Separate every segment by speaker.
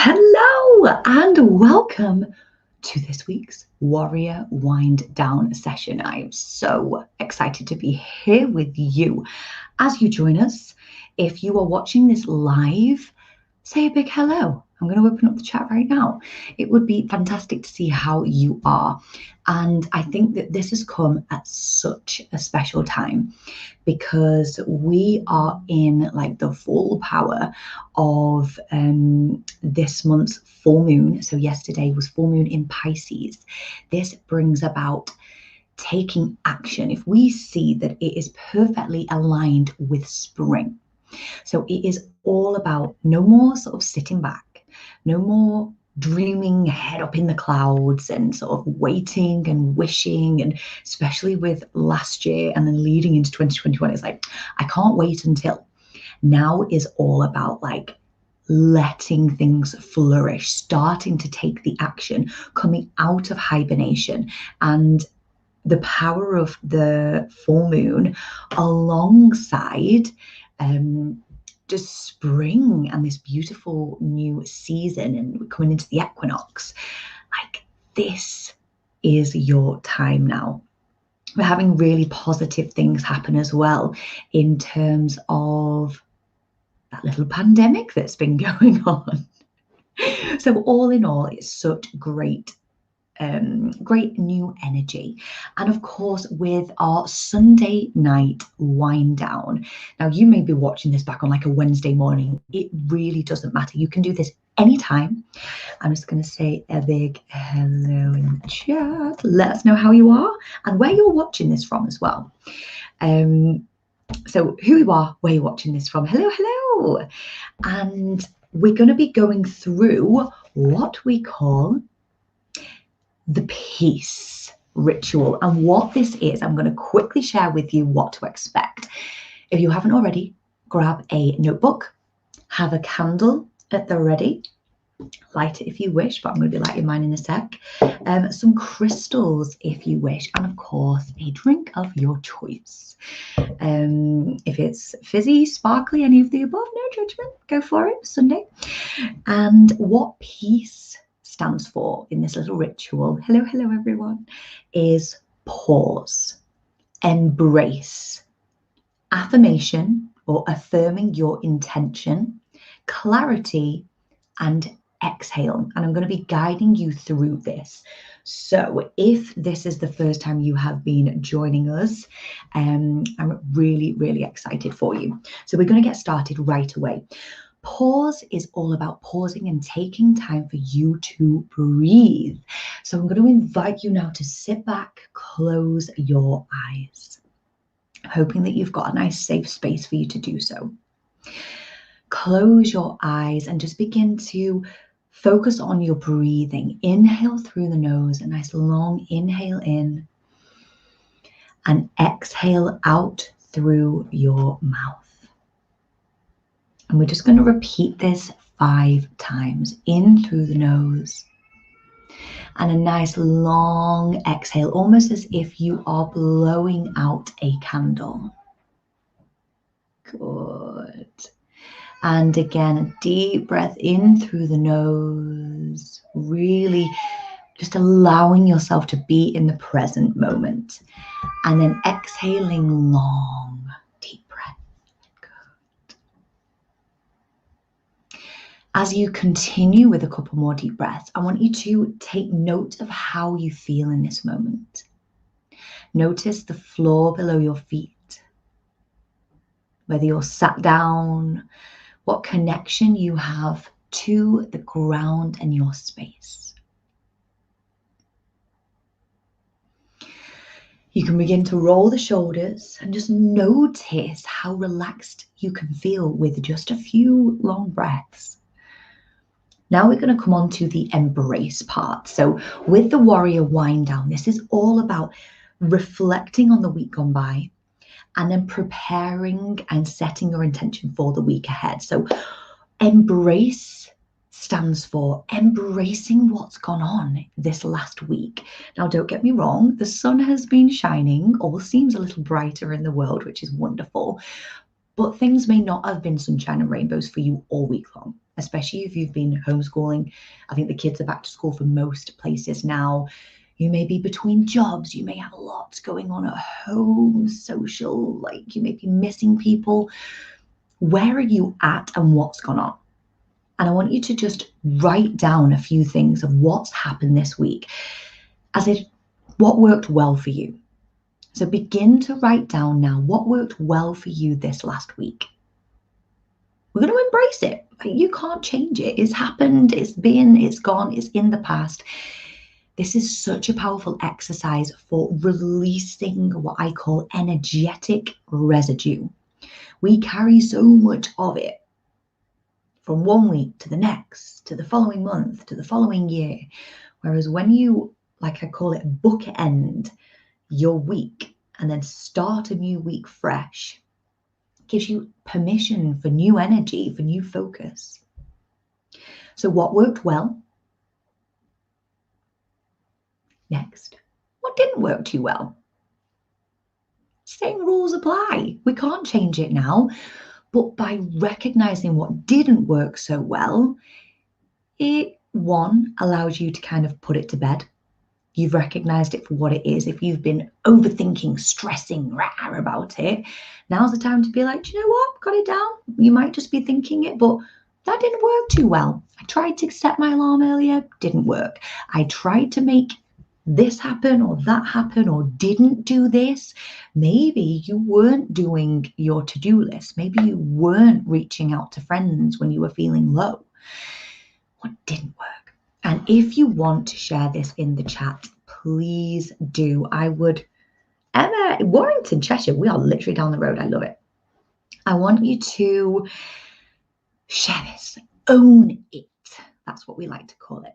Speaker 1: Hello and welcome to this week's Warrior Wind Down session. I am so excited to be here with you as you join us. If you are watching this live, say a big hello. I'm going to open up the chat right now. It would be fantastic to see how you are. And I think that this has come at such a special time because we are in like the full power of this month's full moon. So yesterday was full moon in Pisces. This brings about taking action. If we see that it is perfectly aligned with spring. So it is all about no more sort of sitting back, no more dreaming head up in the clouds and sort of waiting and wishing, and especially with last year and then leading into 2021, it's like, I can't wait until. Now is all about like letting things flourish, starting to take the action, coming out of hibernation, and the power of the full moon alongside just spring and this beautiful new season, and we're coming into the equinox. Like, this is your time now. We're having really positive things happen as well in terms of that little pandemic that's been going on. So all in all, it's such great new energy. And of course, with our Sunday night wind down. Now, you may be watching this back on like a Wednesday morning. It really doesn't matter. You can do this anytime. I'm just going to say a big hello in the chat. Let us know how you are and where you're watching this from as well. So who you are, where you're watching this from. Hello. And we're going to be going through what we call the peace ritual. And what this is, I'm going to quickly share with you what to expect. If you haven't already, grab a notebook, have a candle at the ready, light it if you wish, but I'm going to be lighting mine in a sec. Some crystals if you wish, and of course a drink of your choice. If it's fizzy, sparkly, any of the above, no judgment, go for it. Sunday. And what peace stands for in this little ritual, hello everyone, is pause, embrace, affirmation or affirming your intention, clarity, and exhale. And I'm going to be guiding you through this. So if this is the first time you have been joining us, I'm really excited for you. So we're going to get started right away. Pause is all about pausing and taking time for you to breathe. So I'm going to invite you now to sit back, close your eyes. I'm hoping that you've got a nice safe space for you to do so. Close your eyes and just begin to focus on your breathing. Inhale through the nose, a nice long inhale in, and exhale out through your mouth. And we're just going to repeat this 5 times. In through the nose. And a nice long exhale, almost as if you are blowing out a candle. Good. And again, a deep breath in through the nose. Really just allowing yourself to be in the present moment. And then exhaling long, deep breath. As you continue with a couple more deep breaths, I want you to take note of how you feel in this moment. Notice the floor below your feet, whether you're sat down, what connection you have to the ground and your space. You can begin to roll the shoulders and just notice how relaxed you can feel with just a few long breaths. Now we're going to come on to the embrace part. So with the warrior wind down, this is all about reflecting on the week gone by and then preparing and setting your intention for the week ahead. So embrace stands for embracing what's gone on this last week. Now, don't get me wrong, the sun has been shining, all seems a little brighter in the world, which is wonderful, but things may not have been sunshine and rainbows for you all week long. especially if you've been homeschooling. I think the kids are back to school for most places now. You may be between jobs, you may have lots going on at home, social, like you may be missing people. Where are you at and what's gone on? And I want you to just write down a few things of what's happened this week, as if what worked well for you. So begin to write down now what worked well for you this last week. We're going to embrace it. You can't change it. It's happened, it's been, it's gone, it's in the past. This is such a powerful exercise for releasing what I call energetic residue. We carry so much of it from one week to the next, to the following month, to the following year. Whereas when you, like I call it, bookend your week and then start a new week fresh, it gives you permission for new energy, for new focus. So what worked well? Next, what didn't work too well? Same rules apply. We can't change it now. But by recognizing what didn't work so well, it, one, allows you to kind of put it to bed. You've recognized it for what it is. If you've been overthinking, stressing about it, now's the time to be like, do you know what? Got it down. You might just be thinking it, but that didn't work too well. I tried to set my alarm earlier, didn't work. I tried to make this happen or that happen or didn't do this. Maybe you weren't doing your to-do list. Maybe you weren't reaching out to friends when you were feeling low. What didn't work? And if you want to share this in the chat, please do. I would. Emma, Warrington, Cheshire, we are literally down the road. I love it. I want you to share this, own it. That's what we like to call it.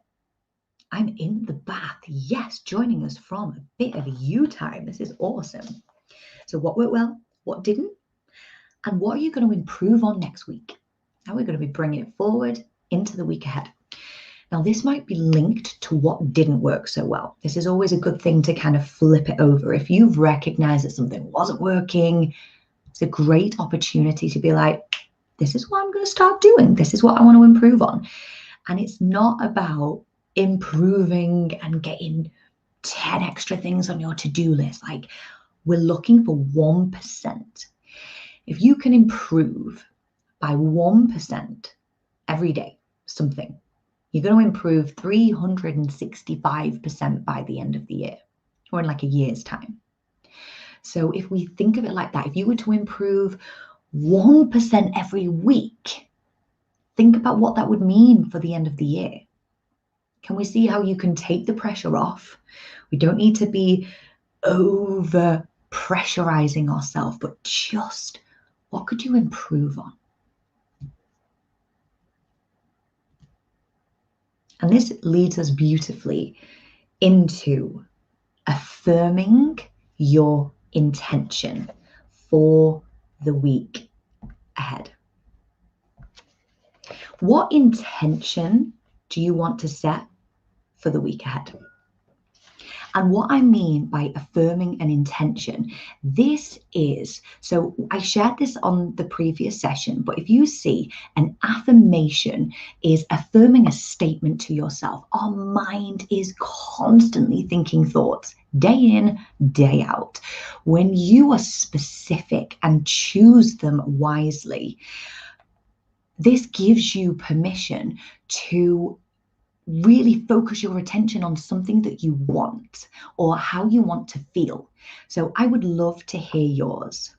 Speaker 1: I'm in the bath. Yes, joining us from a bit of you time. This is awesome. So what worked well, what didn't, and what are you going to improve on next week? Now we're going to be bringing it forward into the week ahead. Now this might be linked to what didn't work so well. This is always a good thing to kind of flip it over. If you've recognized that something wasn't working, it's a great opportunity to be like, this is what I'm going to start doing. This is what I want to improve on. And it's not about improving and getting 10 extra things on your to-do list. Like, we're looking for 1%. If you can improve by 1% every day, something, you're going to improve 365% by the end of the year, or in like a year's time. So if we think of it like that, if you were to improve 1% every week, think about what that would mean for the end of the year. Can we see how you can take the pressure off? We don't need to be over pressurizing ourselves, but just what could you improve on? And this leads us beautifully into affirming your intention for the week ahead. What intention do you want to set for the week ahead? And what I mean by affirming an intention, this is, so I shared this on the previous session, but if you see, an affirmation is affirming a statement to yourself. Our mind is constantly thinking thoughts, day in, day out. When you are specific and choose them wisely, this gives you permission to really focus your attention on something that you want or how you want to feel. So I would love to hear yours.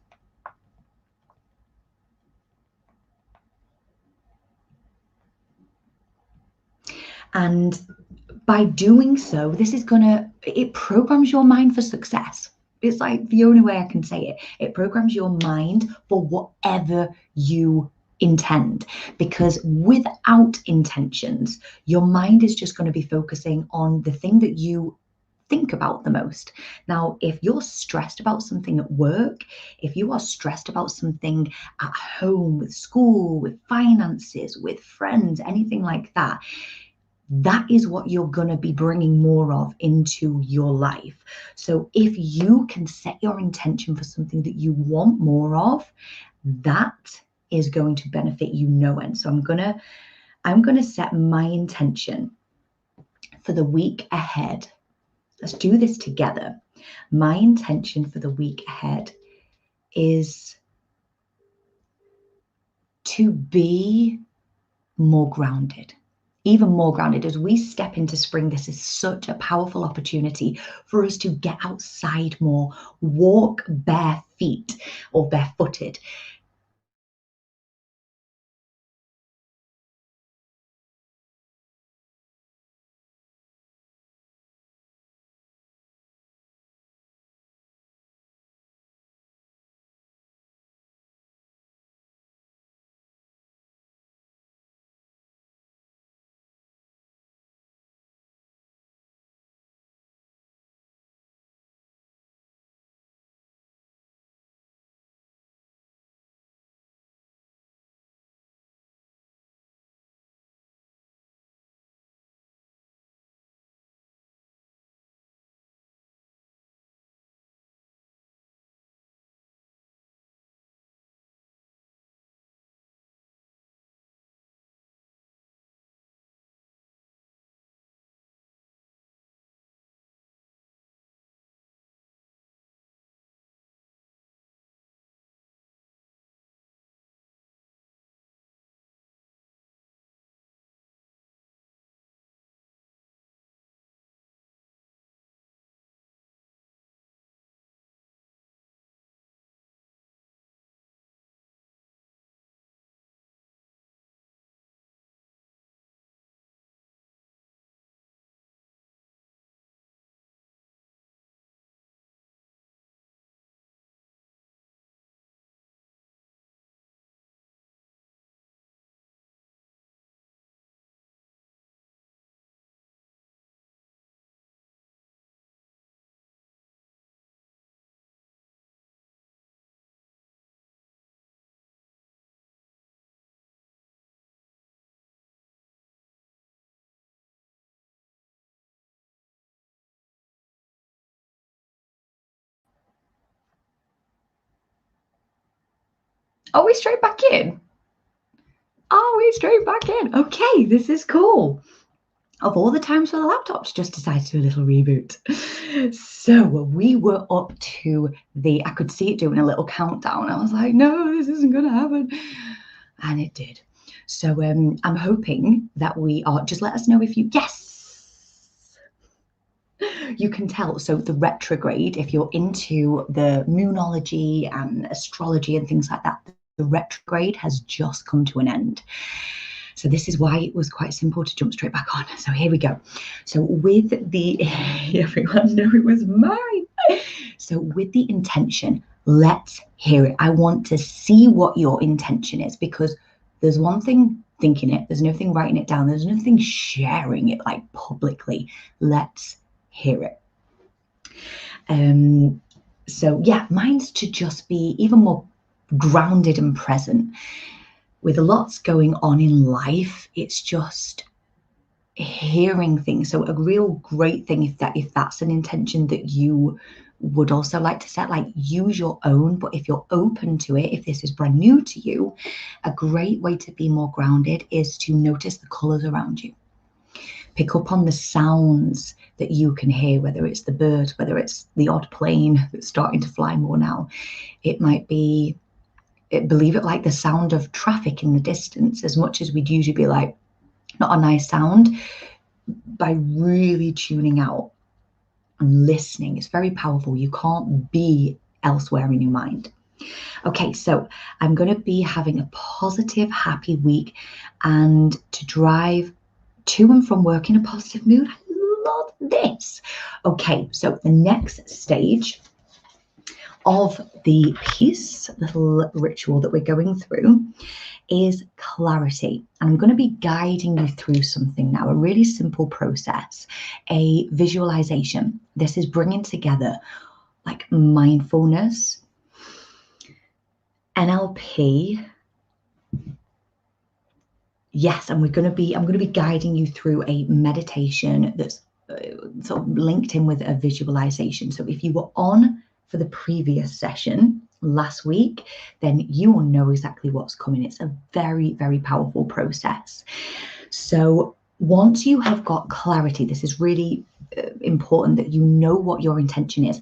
Speaker 1: And by doing so, this is it programs your mind for success. It's like the only way I can say it. It programs your mind for whatever you intend, because without intentions, your mind is just going to be focusing on the thing that you think about the most. Now, if you're stressed about something at work, if you are stressed about something at home, with school, with finances, with friends, anything like that, that is what you're going to be bringing more of into your life. So if you can set your intention for something that you want more of, that is going to benefit you no end. So I'm going to I'm going to set my intention for the week ahead. Let's do this together. My intention for the week ahead is to be more grounded, even more grounded. As we step into spring, this is such a powerful opportunity for us to get outside more, walk bare feet or barefooted. Are we straight back in? Are we straight back in? Okay, this is cool. Of all the times for the laptops, just decided to do a little reboot. So we were up to I could see it doing a little countdown. I was like, no, this isn't going to happen. And it did. So I'm hoping that we are, just let us know if you, yes, you can tell. So the retrograde, if you're into the moonology and astrology and things like that, the retrograde has just come to an end. So this is why it was quite simple to jump straight back on. So here we go. So with everyone know it was mine. So with the intention, let's hear it. I want to see what your intention is, because there's one thing thinking it, there's nothing writing it down, there's nothing sharing it like publicly. Let's hear it. So yeah, mine's to just be even more grounded and present. With lots going on in life, it's just hearing things. So a real great thing, if that's an intention that you would also like to set, like use your own. But if you're open to it, if this is brand new to you, a great way to be more grounded is to notice the colors around you. Pick up on the sounds that you can hear, whether it's the birds, whether it's the odd plane that's starting to fly more now. It might be, believe it, like the sound of traffic in the distance. As much as we'd usually be like, not a nice sound, by really tuning out and listening, it's very powerful. You can't be elsewhere in your mind. Okay, so I'm going to be having a positive, happy week, and to drive to and from work in a positive mood. I love this. Okay, so the next stage of the piece, little ritual that we're going through, is clarity. And I'm going to be guiding you through something now, a really simple process, a visualization. This is bringing together like mindfulness, NLP. Yes, and I'm going to be guiding you through a meditation that's sort of linked in with a visualization. So if you were on for the previous session last week, then you will know exactly what's coming. It's a very, very powerful process. So once you have got clarity, this is really important that you know what your intention is.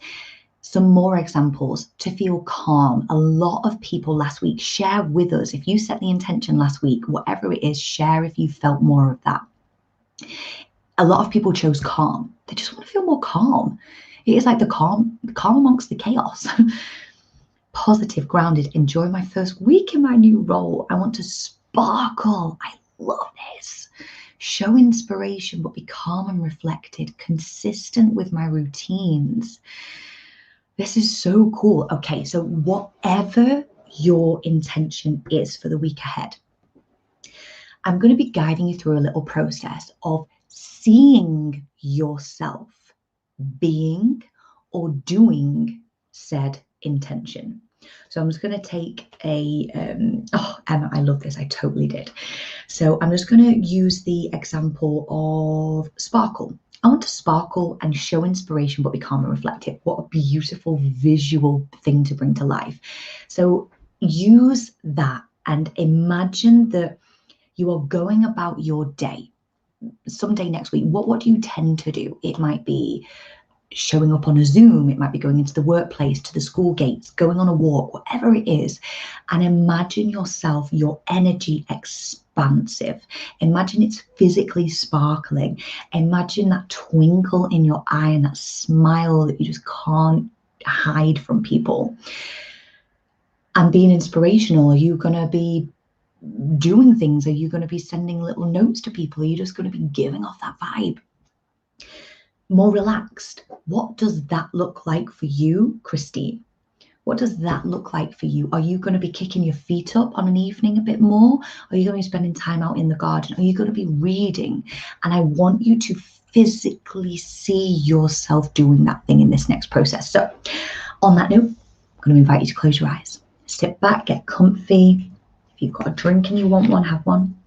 Speaker 1: Some more examples to feel calm. A lot of people last week, share with us. If you set the intention last week, whatever it is, share if you felt more of that. A lot of people chose calm. They just want to feel more calm. It is like the calm amongst the chaos. Positive, grounded, enjoy my first week in my new role. I want to sparkle. I love this. Show inspiration, but be calm and reflected, consistent with my routines. This is so cool. Okay, so whatever your intention is for the week ahead, I'm going to be guiding you through a little process of seeing yourself being or doing said intention. So I'm just going to take a, oh, Emma, I love this. I totally did. So I'm just going to use the example of sparkle. I want to sparkle and show inspiration, but be calm and reflective. What a beautiful visual thing to bring to life. So use that and imagine that you are going about your day. Someday next week, what do you tend to do? It might be showing up on a Zoom, it might be going into the workplace, to the school gates, going on a walk, whatever it is. And imagine yourself, your energy expansive. Imagine it's physically sparkling. Imagine that twinkle in your eye and that smile that you just can't hide from people. And being inspirational, are you going to be doing things? Are you going to be sending little notes to people? Are you just going to be giving off that vibe? More relaxed. What does that look like for you, Christine? What does that look like for you? Are you going to be kicking your feet up on an evening a bit more? Are you going to be spending time out in the garden? Are you going to be reading? And I want you to physically see yourself doing that thing in this next process. So on that note, I'm going to invite you to close your eyes. Sit back, get comfy. If you've got a drink and you want one, have one.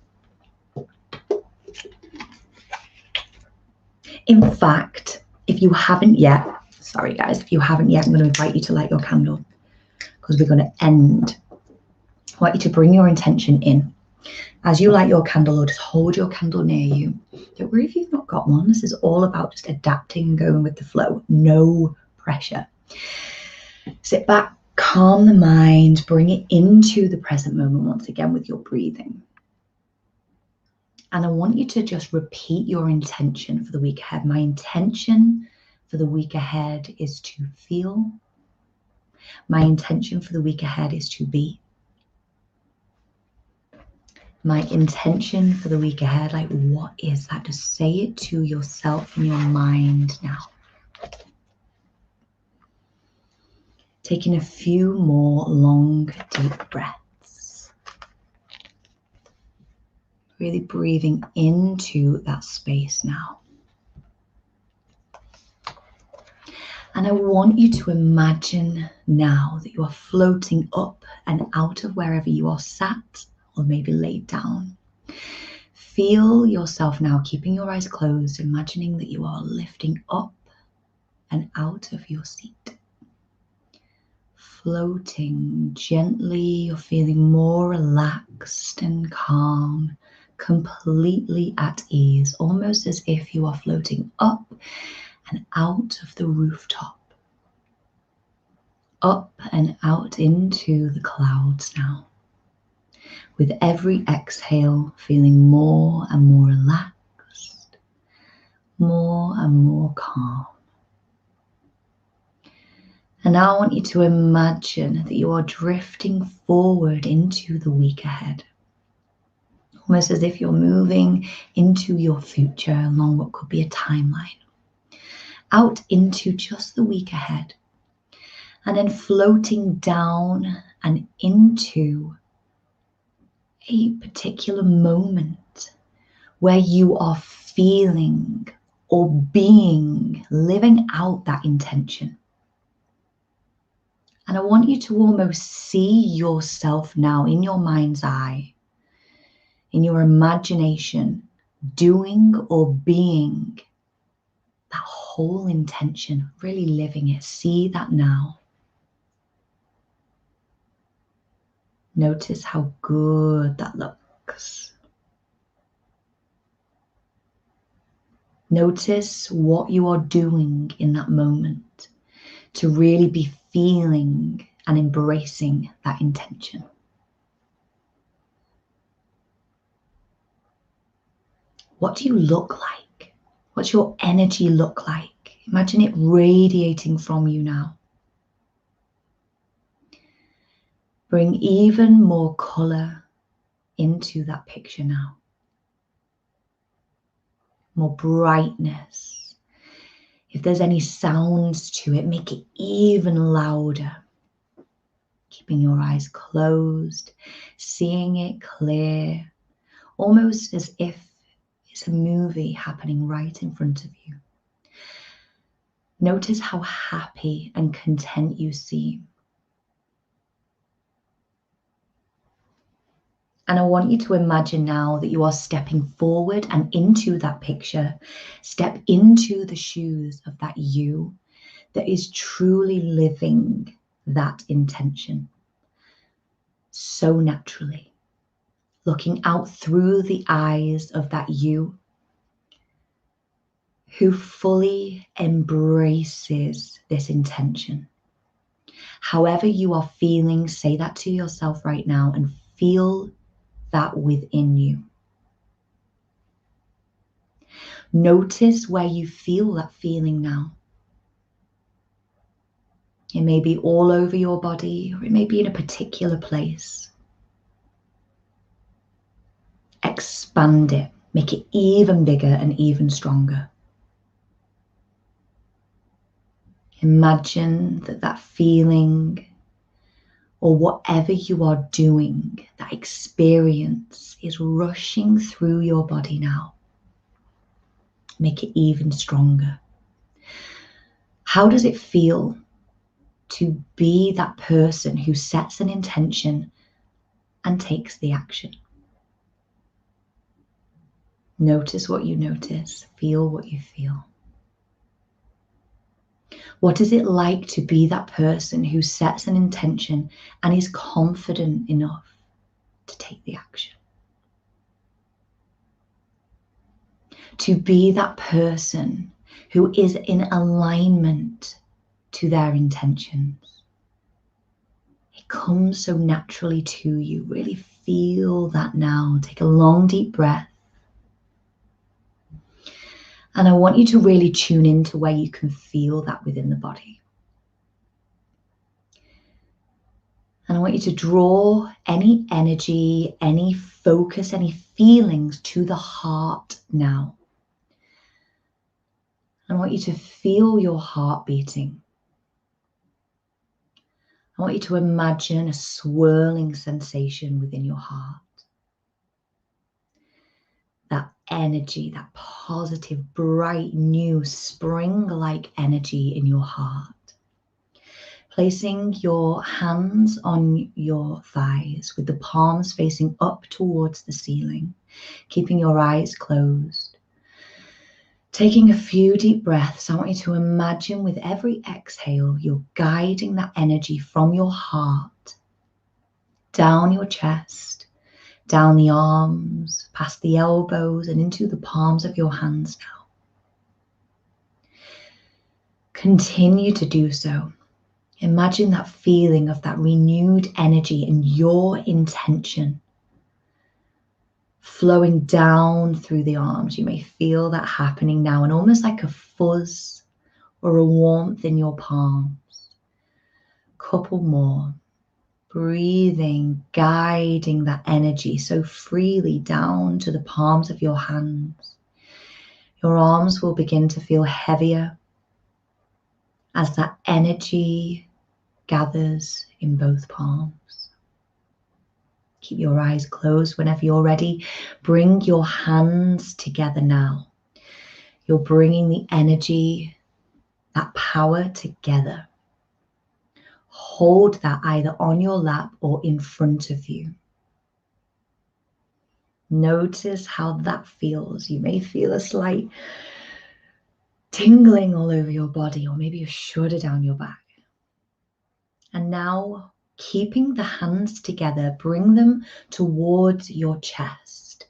Speaker 1: In fact, if you haven't yet, sorry guys, if you haven't yet, I'm going to invite you to light your candle because we're going to end. I want you to bring your intention in. As you light your candle, or just hold your candle near you. Don't worry if you've not got one. This is all about just adapting and going with the flow. No pressure. Sit back, calm the mind, bring it into the present moment once again with your breathing. And I want you to just repeat your intention for the week ahead. My intention for the week ahead is to feel. My intention for the week ahead is to be. My intention for the week ahead, like what is that? Just say it to yourself in your mind now. Taking a few more long, deep breaths. Really breathing into that space now. And I want you to imagine now that you are floating up and out of wherever you are sat or maybe laid down. Feel yourself now, keeping your eyes closed, imagining that you are lifting up and out of your seat. Floating gently, you're feeling more relaxed and calm, completely at ease, almost as if you are floating up and out of the rooftop, up and out into the clouds now. With every exhale, feeling more and more relaxed, more and more calm. And now I want you to imagine that you are drifting forward into the week ahead, almost as if you're moving into your future along what could be a timeline, out into just the week ahead, and then floating down and into a particular moment where you are feeling or being, living out that intention. And I want you to almost see yourself now in your mind's eye, in your imagination, doing or being that whole intention, really living it. See that now. Notice how good that looks. Notice what you are doing in that moment to really be feeling and embracing that intention. What do you look like? What's your energy look like? Imagine it radiating from you now. Bring even more color into that picture now. More brightness. If there's any sounds to it, make it even louder. Keeping your eyes closed, seeing it clear, almost as if it's a movie happening right in front of you. Notice how happy and content you seem. And I want you to imagine now that you are stepping forward and into that picture. Step into the shoes of that you that is truly living that intention so naturally. Looking out through the eyes of that you who fully embraces this intention. However you are feeling, say that to yourself right now and feel that within you. Notice where you feel that feeling now. It may be all over your body, or it may be in a particular place. Expand it, make it even bigger and even stronger. Imagine that feeling, or whatever you are doing, that experience is rushing through your body now. Make it even stronger. How does it feel to be that person who sets an intention and takes the action? Notice what you notice, feel what you feel. What is it like to be that person who sets an intention and is confident enough to take the action? To be that person who is in alignment to their intentions. It comes so naturally to you. Really feel that now. Take a long, deep breath. And I want you to really tune into where you can feel that within the body. And I want you to draw any energy, any focus, any feelings to the heart now. I want you to feel your heart beating. I want you to imagine a swirling sensation within your heart. That energy, that positive, bright, new, spring-like energy in your heart. Placing your hands on your thighs with the palms facing up towards the ceiling, keeping your eyes closed. Taking a few deep breaths, I want you to imagine with every exhale, you're guiding that energy from your heart down your chest, down the arms, past the elbows and into the palms of your hands now. Continue to do so. Imagine that feeling of that renewed energy and your intention flowing down through the arms. You may feel that happening now, and almost like a fuzz or a warmth in your palms. Couple more. Breathing, guiding that energy so freely down to the palms of your hands. Your arms will begin to feel heavier as that energy gathers in both palms. Keep your eyes closed whenever you're ready. Bring your hands together now. You're bringing the energy, that power together. Hold that either on your lap or in front of you. Notice how that feels. You may feel a slight tingling all over your body, or maybe a shudder down your back. And now, keeping the hands together, bring them towards your chest,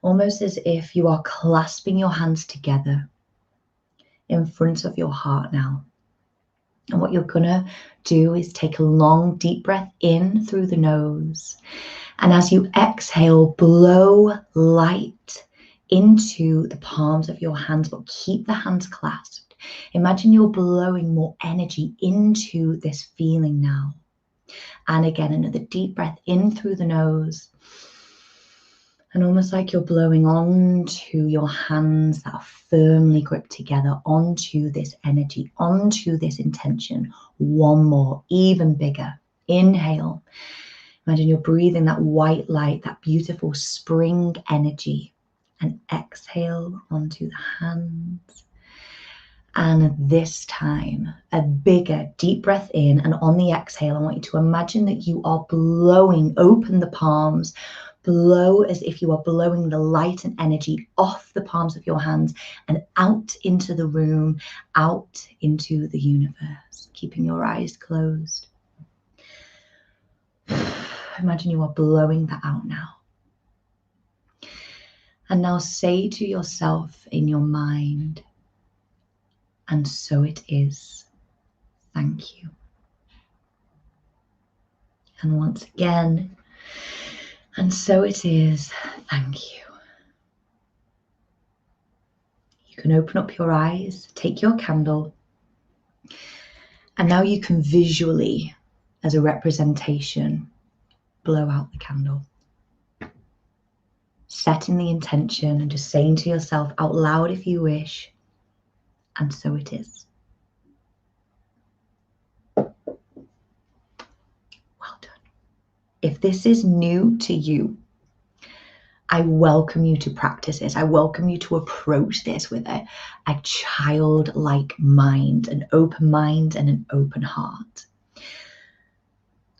Speaker 1: almost as if you are clasping your hands together in front of your heart now. And what you're gonna do is take a long, deep breath in through the nose. And as you exhale, blow light into the palms of your hands, but keep the hands clasped. Imagine you're blowing more energy into this feeling now. And again, another deep breath in through the nose. And almost like you're blowing onto your hands that are firmly gripped together, onto this energy, onto this intention. One more, even bigger. Inhale. Imagine you're breathing that white light, that beautiful spring energy. And exhale onto the hands. And this time, a bigger deep breath in, and on the exhale, I want you to imagine that you are blowing, open the palms, blow as if you are blowing the light and energy off the palms of your hands and out into the room, out into the universe, keeping your eyes closed. Imagine you are blowing that out now. And now say to yourself in your mind, and so it is. Thank you. And once again, and so it is. Thank you. You can open up your eyes, take your candle, and now you can visually, as a representation, blow out the candle. Setting the intention and just saying to yourself out loud if you wish, and so it is. Well done. If this is new to you, I welcome you to practice this. I welcome you to approach this with a childlike mind, an open mind and an open heart.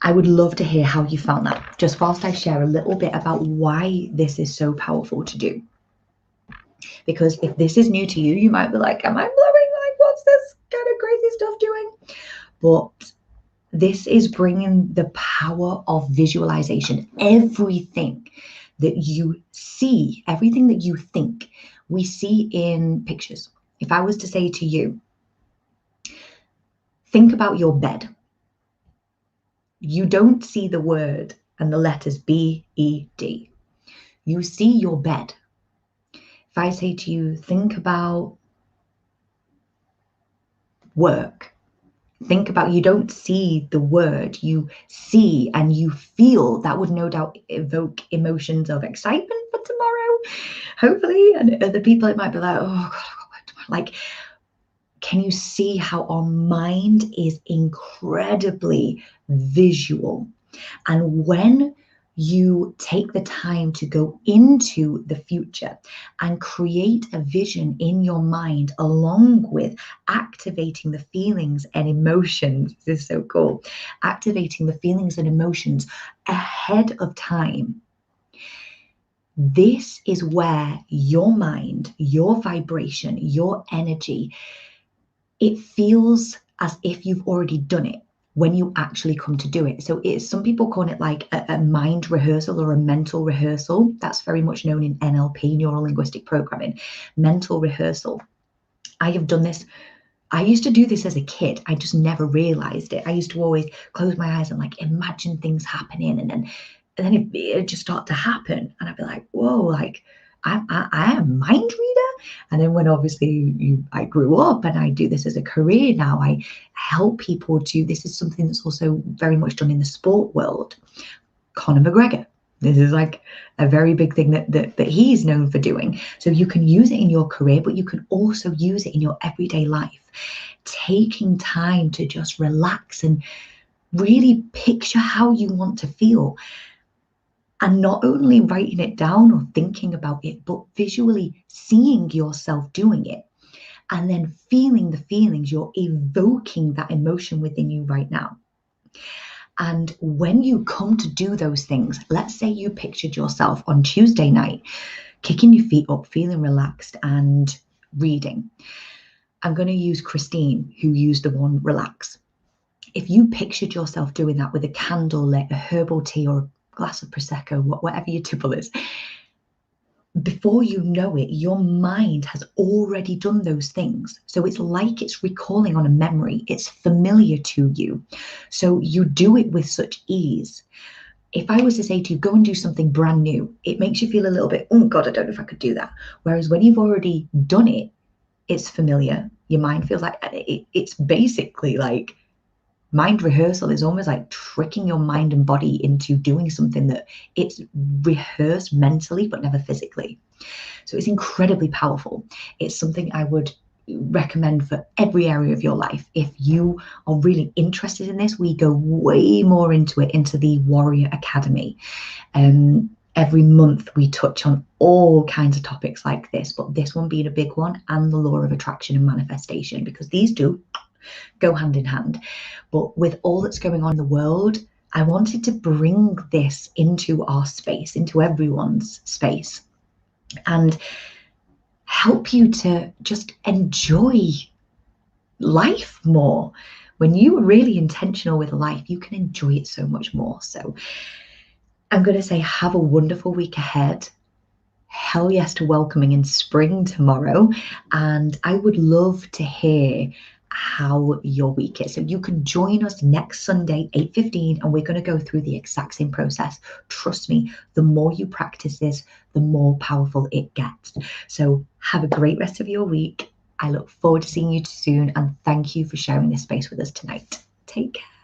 Speaker 1: I would love to hear how you found that, just whilst I share a little bit about why this is so powerful to do. Because if this is new to you, you might be like, am I blowing? Like, what's this kind of crazy stuff doing? But this is bringing the power of visualization. Everything that you see, everything that you think, we see in pictures. If I was to say to you, think about your bed. You don't see the word and the letters B-E-D. You see your bed. If I say to you, think about work. Think about, you don't see the word, you see and you feel. That would no doubt evoke emotions of excitement for tomorrow, hopefully. And other people, it might be like, oh God, I got work tomorrow. Like, can you see how our mind is incredibly visual? And when you take the time to go into the future and create a vision in your mind, along with activating the feelings and emotions, this is so cool, activating the feelings and emotions ahead of time, this is where your mind, your vibration, your energy, it feels as if you've already done it when you actually come to do it. So it's, some people call it like a mind rehearsal or a mental rehearsal. That's very much known in NLP, neuro linguistic programming, mental rehearsal. I have done this. I used to do this as a kid. I just never realized it. I used to always close my eyes and like imagine things happening, and then it just start to happen. And I'd be like, whoa, like I am a mind reader. And then when obviously I grew up and I do this as a career now, I help people to, this is something that's also very much done in the sport world. Conor McGregor, this is like a very big thing that he's known for doing. So you can use it in your career, but you can also use it in your everyday life. Taking time to just relax and really picture how you want to feel. And not only writing it down or thinking about it, but visually seeing yourself doing it. And then feeling the feelings, you're evoking that emotion within you right now. And when you come to do those things, let's say you pictured yourself on Tuesday night, kicking your feet up, feeling relaxed and reading. I'm going to use Christine, who used the one relax. If you pictured yourself doing that with a candle lit, a herbal tea or a glass of Prosecco, whatever your tipple is, before you know it, your mind has already done those things. So it's like it's recalling on a memory. It's familiar to you. So you do it with such ease. If I was to say to you, go and do something brand new, it makes you feel a little bit, oh God, I don't know if I could do that. Whereas when you've already done it, it's familiar. Your mind feels like it's basically like mind rehearsal is almost like tricking your mind and body into doing something that it's rehearsed mentally but never physically. So it's incredibly powerful. It's something I would recommend for every area of your life. If you are really interested in this, we go way more into it into the Warrior Academy. Every month we touch on all kinds of topics like this, but this one being a big one, and the law of attraction and manifestation, because these do go hand in hand. But with all that's going on in the world, I wanted to bring this into our space, into everyone's space, and help you to just enjoy life more. When you are really intentional with life, you can enjoy it so much more. So I'm going to say, have a wonderful week ahead. Hell yes to welcoming in spring tomorrow. And I would love to hear how your week is. So you can join us next Sunday, 8:15, and we're going to go through the exact same process. Trust me, the more you practice this, the more powerful it gets. So have a great rest of your week. I look forward to seeing you soon, and thank you for sharing this space with us tonight. Take care.